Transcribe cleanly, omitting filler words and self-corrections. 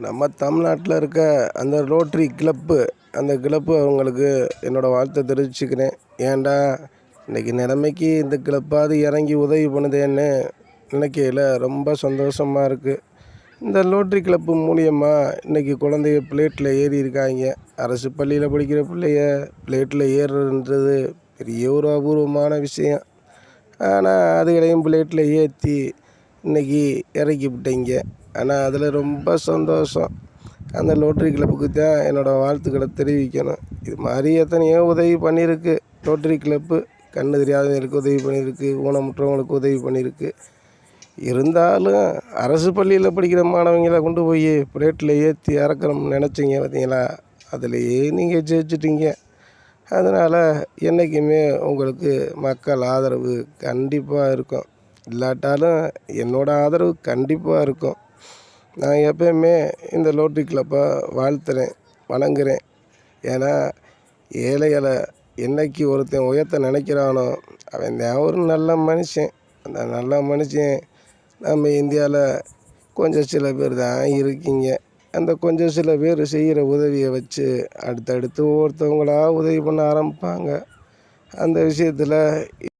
நம்ம தமிழ்நாட்டில் இருக்க அந்த ரோட்ரி கிளப்பு, அந்த கிளப்பு அவங்களுக்கு என்னோடய வாழ்த்த தெரிவிச்சுக்கிறேன். ஏன்டா இன்றைக்கி நிலைமைக்கு இந்த கிளப்பாவது இறங்கி உதவி பண்ணுதேன்னு நினைக்கையில் ரொம்ப சந்தோஷமாக இருக்குது. இந்த ரோட்ரி கிளப்பு மூலியமாக இன்றைக்கி குழந்தைய பிளேட்டில் ஏறி இருக்காங்க. அரசு பள்ளியில் படிக்கிற பிள்ளைய பிளேட்டில் ஏறுறதுன்றது பெரிய ஒரு அபூர்வமான விஷயம். ஆனால் அதுகளையும் பிளேட்டில் ஏற்றி இன்றைக்கி இறக்கி விட்டீங்க. ஆனால் அதில் ரொம்ப சந்தோஷம். அந்த ரோட்ரி கிளப்புக்கு தான் என்னோடய வாழ்த்துக்களை தெரிவிக்கணும். இது மாதிரி எத்தனையோ உதவி பண்ணியிருக்கு ரோட்ரி கிளப்பு. கண்ணு தெரியாதவங்களுக்கு உதவி பண்ணியிருக்கு, ஊனமுற்றவங்களுக்கு உதவி பண்ணியிருக்கு. இருந்தாலும் அரசு பள்ளியில் படிக்கிற மாணவங்களை கொண்டு போய் பிளேட்டில் ஏற்றி இறக்கணும்னு நினச்சிங்க பார்த்தீங்களா, அதிலேயே நீங்கள் ஜெயிச்சிட்டிங்க. அதனால் என்றைக்குமே உங்களுக்கு மக்கள் ஆதரவு கண்டிப்பாக இருக்கும். இல்லாட்டாலும் என்னோடய ஆதரவு கண்டிப்பாக இருக்கும். நான் எப்போயுமே இந்த ரோட்ரி கிளப்பை வாழ்த்துறேன், வணங்குறேன். ஏன்னா ஏழைகளை என்றைக்கு ஒருத்தன் உயர்த்த நினைக்கிறானோ அவன் தான் ஒரு நல்ல மனுஷன். அந்த நல்ல மனுஷன் நம்ம இந்தியாவில் கொஞ்சம் சில பேர் தான் இருக்கீங்க. அந்த கொஞ்சம் சில பேர் செய்கிற உதவியை வச்சு அடுத்தடுத்து ஒவ்வொருத்தவங்களா உதவி பண்ண ஆரம்பிப்பாங்க. அந்த விஷயத்தில்